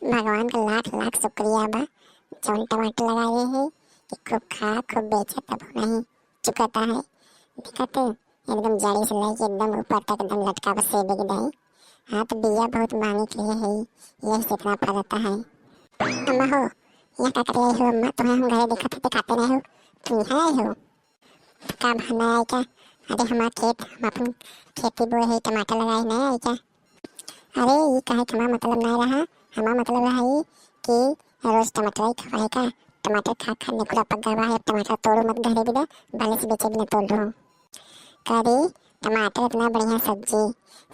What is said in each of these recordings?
भगवान का लाख लाख शुक्रिया बा जौन टमाटर लगाए है कि खूब खा खूब बेचा तब नहीं चुकाता है। दिखत एकदम जड़ी से लेके एकदम ऊपर तक एकदम लटका बस सेबे के दही। हाँ तो बिया बहुत मांगे के लिए है यही से इतना फल आता है। अम्मा हो यहाँ क्या कर रही हो अम्मा? तुम्हें हम घरे देखा थे खाते नहीं हो, तुम यहाँ आई हो? का भाना है क्या? अरे हमारा खेत हम अपन खेती बोए है टमाटर लगाए नहीं आई क्या? अरे ये कहे हमारा मतलब नहीं रहा। हमारा मतलब रहा ये कि रोज टमाटर ही खवाए का। टमाटर खा खा निकुला पक गया है। टमाटर तोड़ो मत घरे भी दे बाले से बेचे भी न तोड़ दो। करी टमाटर इतना बढ़िया सब्जी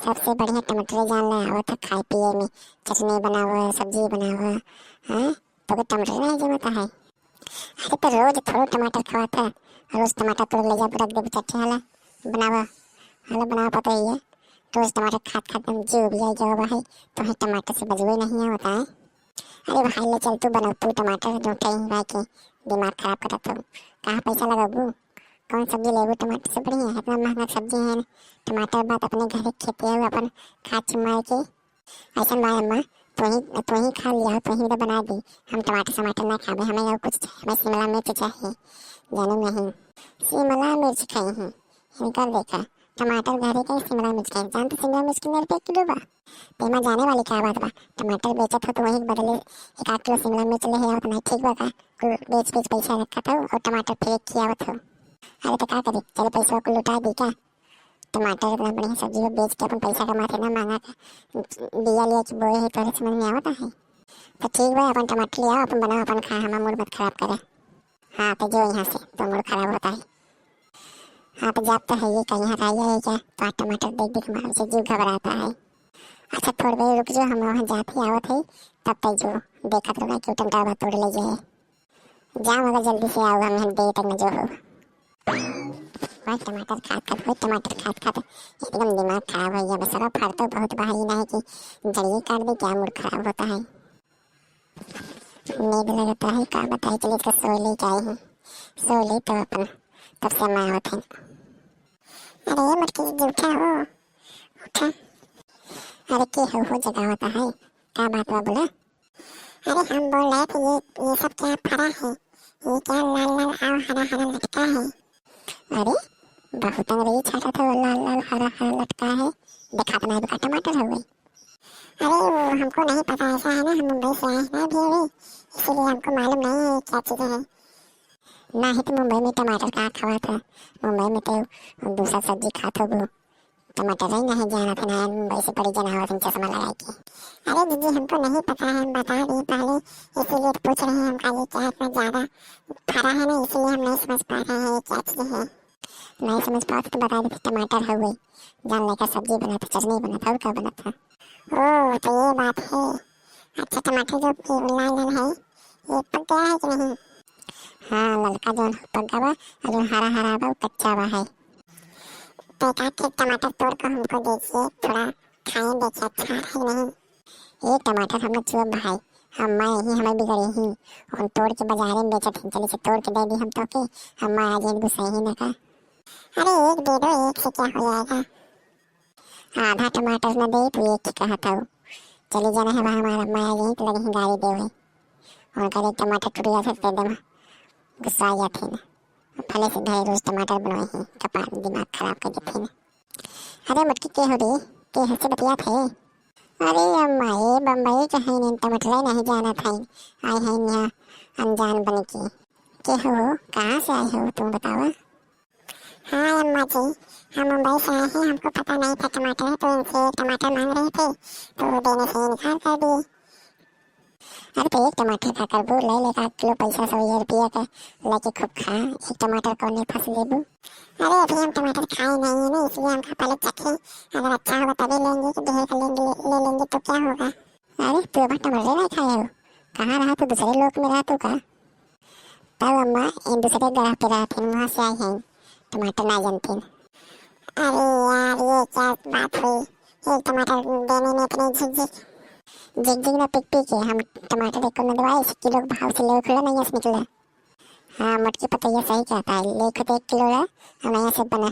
सबसे बढ़िया टमाटर जान ले आवत है खाए पिए में। चटनी बनावा सब्जी बनावा हाँ तो टमाटर नहीं जमता है। अरे तो रोज थोड़ा टमाटर खवाता रोज टमाटर तोड़ ले जा रख दे चटनी वाला बनावा वाला बनावा पता ही है। रोज टमाटर खात खात हम जो भी आई जाओ है तो है टमाटर से बजबू नहीं होता है। अरे भाई ले चल तू बनाओ तू टमाटर जो कहीं भाई के दिमाग खराब करा तो कहाँ पैसा लगाबू? कौन सब्जी लेबू? टमाटर से बढ़िया है इतना महंगा सब्जी है ना। टमाटर बात अपने घर खेती है अपन खाद छिमार के ऐसा मार अम्मा तो ही खा लिया तो ही तो बना दी। हम टमाटर टमाटर ना खावे हमें और कुछ चाहिए। हमें शिमला मिर्च चाहिए जानू नहीं शिमला मिर्च खाई है इनकर देखा टमाटर घरे का शिमला मिर्च खाई जान तो शिमला मिर्च कितने रुपये किलो बा? तेमा जाने वाली क्या बात बा? टमाटर बेचत हो तो वही बदले एक आध किलो शिमला मिर्च ले आवत नहीं ठीक बा का? कुल बेच बेच पैसा रखा था और टमाटर फिर खियावत हो। अरे तो क्या करे चलो पैसा को लुटा दी क्या? टमाटर इतना बढ़िया सब्जी को बेच के अपन पैसा कमाते ना मांगा बिया लिया कि बोए है तो समझ में आवता है। तो ठीक बा अपन टमाटर ले आओ अपन बनाओ अपन खा हमारा मूड मत खराब करे। हाँ तो जो यहाँ से तो मूड खराब होता है। हाँ तो जाप तो है ये कहीं हटाइए है क्या? तो टमाटर देख देख हमारा से जीव घबराता है। अच्छा थोड़ी देर रुक जो हम वहाँ जाते आवत है तब तक जो देखा तो कि टमाटर तोड़ ले जाए जाओ मगर जल्दी से आओ हम दे तक न जो हो। भाई टमाटर खात खात एकदम दिमाग खराब हो गया बेचारा फर तो बहुत भारी नहीं कि जल्दी काट दे क्या मूड खराब होता है। नींद लगता है क्या बताए चलिए इसका सो ले क्या है सो ले तो अपन तब से मैं आवत है। अरे मटकी जी उठा हो उठा। अरे के हो जगह होता है क्या बात हुआ बोला? अरे हम बोल रहे थे ये सब क्या फरा है ये क्या लाल लाल और हरा हरा लटका है? अरे बहुत अंग्रेजी छाटा था लाल लाल हरा हरा लटका है देखा तो नहीं देखा टमाटर हो गई। अरे वो हमको नहीं पता ऐसा है ना हम मुंबई से आए हैं ना अभी अभी इसीलिए हमको मालूम नहीं है क्या चीज़ें हैं। ना ही तो मुंबई में टमाटर कहाँ खवा था मुंबई में तो दूसरा सब्जी खाता वो टमाटर ही नहीं जाना था ना मुंबई से बड़ी जना हो चश्मा लगा के। अरे दीदी हमको नहीं पता है हम बता दिए पहले इसीलिए पूछ रहे हैं हम ये क्या इतना ज़्यादा फरा है ना इसीलिए हम नहीं समझ पा रहे हैं ये क्या चीज़ है। नहीं समझ पाओ तो बता देते टमाटर हो गई जान लेकर सब्जी बना था चटनी बना था और क्या बना था। ओह तो ये बात है। अच्छा टमाटर जो लाल लाल है ये पक गया है कि नहीं? हाँ ललका जो पक गया और जो हरा हरा वो कच्चा हुआ है। तो एक आध टमाटर तोड़ कर हमको दीजिए थोड़ा खाएं देखिए अच्छा है कि नहीं। ये टमाटर हम लोग चुप भाई अम्मा यही हमें बिगड़ी ही और तोड़ के बाजार में बेचा थी चली से तोड़ के दे दी हम तो के अम्मा आज इनको सही ना का। अरे एक दे दो एक से क्या हो जाएगा? आधा टमाटर न दे तो एक ही कहा था वो चली जाना है वहाँ हमारा अम्मा आ गई तो लगी ही गाड़ी दे हुई उनका एक टमाटर टूट गया था एकदम गुस्सा आ गया थे ना भले से ढाई रोज टमाटर बनवाए हैं कपाल दिमाग खराब कर देते ना। अरे मटकी के हो रही के हंसे बतिया थे? अरे अम्मा ये बम्बई कहीं नहीं टमाटर नहीं जाना था आए हैं यहाँ अनजान बन के हो कहाँ से आए हो तुम बताओ? हाँ अम्मा जी हम मुंबई से आए हैं हमको पता नहीं था टमाटर है तो इनसे टमाटर मांग रहे थे तो देने से इनकार कर दिए। अरे तो एक टमाटर का कर वो ले लेगा किलो पैसा 100 रुपया का लेके खूब खा एक टमाटर कौन नहीं फंस लेबू? अरे अभी हम टमाटर खाए नहीं है ना इसलिए हम पहले चखे अगर अच्छा होगा तभी लेंगे कि ढेर का ले लेंगे तो क्या होगा? अरे तू अभी टमाटर नहीं खाए हो कहाँ रहा तू दूसरे लोग में रहा तू का? तब अम्मा इन दूसरे ग्रह पे रहा थे वहाँ से आई हैं टमाटर ना जानते। अरे यार ये क्या बात हुई एक टमाटर देने में इतने झिकझिक ना पिक पिक हम टमाटर एक को दवाई 1 किलो भाव से ले खुला नहीं निकला। हाँ मटकी पता ये सही कहता है ले खुद 1 किलो ला हम यहाँ से बना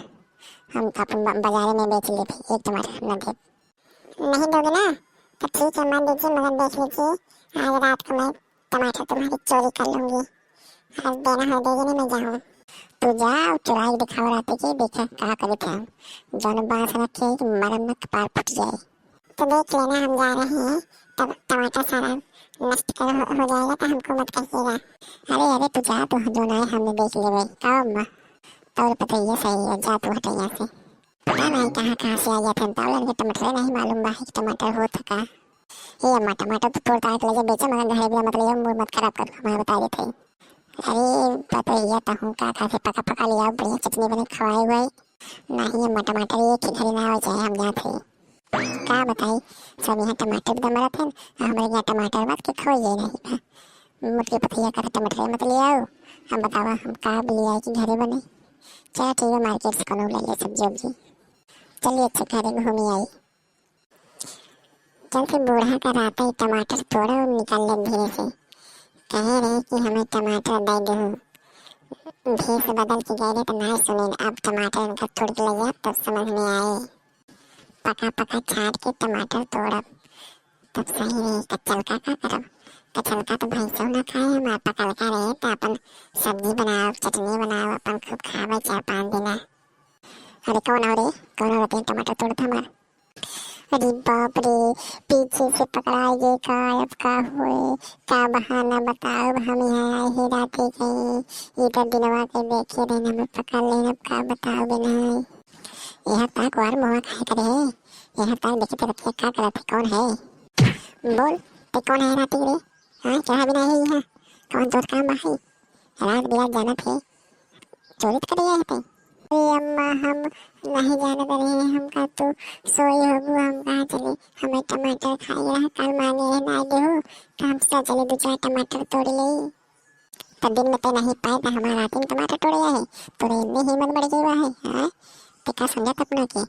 हम अपन बाजार में बेच लेते एक टमाटर न दे नहीं दोगे ना तो ठीक है मान लीजिए, मगर देख लीजिए आज रात को मैं टमाटर तुम्हारी चोरी कर लूंगी। आज देना हो देगी नहीं, मैं जाऊँ। तू जा चुराई दिखाओ रात की, देखा कहा करी थे हम दोनों बांस रखे कि मरम में कपार फट जाए। तो देख लेना हम जा रहे हैं, तब टमाटर सारा नष्ट कर हो जाएगा तो हमको मत कहिएगा। अरे अरे तू जा, तू जो ना है हमने देख लिया भाई। आओ अम्मा, तो पता ही है सही है, जा तू हट यहाँ से। पता नहीं कहाँ से आ गया था तावलन के टमाटर, नहीं मालूम बा टमाटर हो थका। ये अम्मा टमाटर तो तोड़ता है तो ले बेचा, मगर घर भी मतलब मुंह मत खराब कर, हमारे बता देते। अरे पता ही है तो हूँ का से पका पका लिया, बढ़िया चटनी बने खवाए हुए। नहीं अम्मा टमाटर ये खिचड़ी ना हो जाए, हम यहाँ थे क्या बताई सब यहाँ टमाटर भी दमरा थे, हमारे यहाँ टमाटर बात के खोइए नहीं था। मुझे पता ही कर टमाटर मत ले आओ, हम बतावा हम का लिया कि घरे बने। चलो ठीक है, मार्केट से कौन ले सब्जी उब्जी। चलिए अच्छे घरे घूमी आई। चल फिर बूढ़ा का रात ही टमाटर तोड़ा और निकाल ले धीरे से। कह रहे कि हमें टमाटर दे दो, धीरे से बदल के गए तो ना सुने। अब टमाटर इनका तोड़ के ले गया तब समझ में आए। पका पका छाट के टमाटर तोड़ा तब सही रहे। कच्चल का करब, कच्चल का तो भैंसों ना खाए, हमारा पकल का रहे तो अपन सब्जी बनाओ चटनी बनाओ अपन खूब खावे 4-5 दिन। अरे कौन हो रे, कौन होते हैं टमाटर तोड़ता हमारा। अरे बाप रे, पीछे से पकड़ाइए का, अब का हुए क्या बहाना बताओ। हम यहाँ आए ही रात ही कहीं इधर दिनवा के देखे रहे, हमें पकड़ लेना, का बताओ बिना। यह तक और मुआ खाए करे, यह तक देखे तो रखिए क्या करते, कौन है बोल ते कौन है रात रे। हाँ चाह बिना है यहाँ कौन चोर काम भाई, रात बिरात जाना थे चोरी कर रहे थे। अरे अम्मा हम नहीं जाने दे रहे हैं, हम का तो सोई होगू, हम कहाँ चले, हमें टमाटर खाई रहा कल मांगे है ना दे हो तो हम सब चले 2-4 टमाटर तोड़ ले। तो दिन में तो नहीं पाए तो हमारा रात में टमाटर तोड़ गया है, तो इतनी हिम्मत बढ़ गई है। हाँ तो क्या समझा अपना के।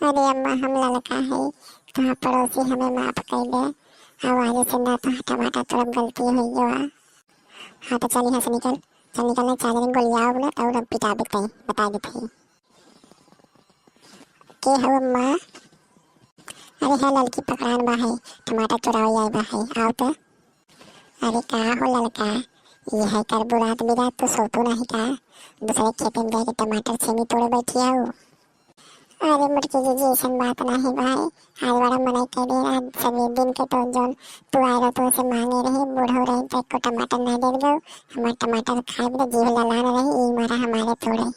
अरे अम्मा हम लड़का है तो पड़ोसी हमें माफ कर दे, आवाज़ से ना तो टमाटर तोड़ गलती हुई है। हाँ तो चल यहाँ से निकल, चल निकलना 4 दिन गोलियाँ बोला तो अब पिटा देते हैं, बता देते हैं के हो अम्मा। अरे है लड़की पकड़ान बा है, टमाटर चुराओ जाए बा है, आओ तो। अरे कहाँ हो लड़का, ये है कर बुरात बिरात तो सोतू नहीं का, दूसरे खेत में जाके टमाटर छेमी तोड़े बैठी आओ। अरे मुर्गी जी ऐसा बात नहीं भाई, आज बड़ा मनाई कर दे, आज सभी दिन के तो जोन तू आए रहो तो उसे मांगे रहे बूढ़ो रहे तो को टमाटर नहीं दे दो, हमारे टमाटर खाए भी जीव ललान रहे ई मारा हमारे तोड़े।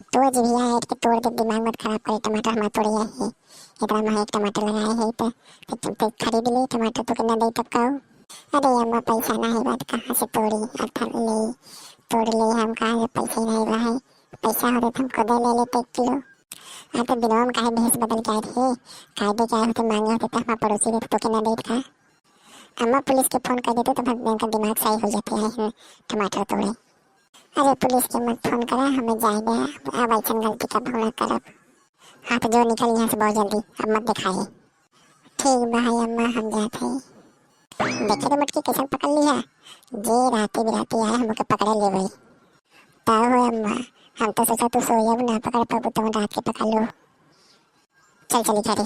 तो जीविया है कि तोड़ के दिमाग मत खराब करे, टमाटर हमारे तोड़े है, इतना महंगा टमाटर लगाए है तो खरीद ले टमाटर तो कितना दे तक कहो। अरे अम्मा पैसा नहीं बात कहाँ से तोड़ी, अर्थर ले तोड़ ले, हम कहाँ से पैसे नहीं रहे, पैसा होते तो हम खुद ले लेते 1 किलो। हाँ तो दिनों में काहे भेस बदल के आए थे, कायदे क्या होते मांगे होते तो हमारा पड़ोसी देते तो क्या देता था। अम्मा पुलिस के फोन कर देते तो भगवान का दिमाग सही हो जाते हैं टमाटर तोड़े। अरे पुलिस के मत फोन करा, हमें जाएगा अब ऐसा गलती का भूल करब। हाँ तो जो निकल यहाँ से बहुत जल्दी, अब मत दिखाइए। ठीक भाई अम्मा हम जाते हैं। देखे तो मटकी कैसे पकड़ लिया, जे राती बिराती आए हमको पकड़े ले भाई। तब हो अम्मा, हम तो सोचा तू सोया ना पकड़ पाबू तो रात के पकड़ लो। चल चली करे।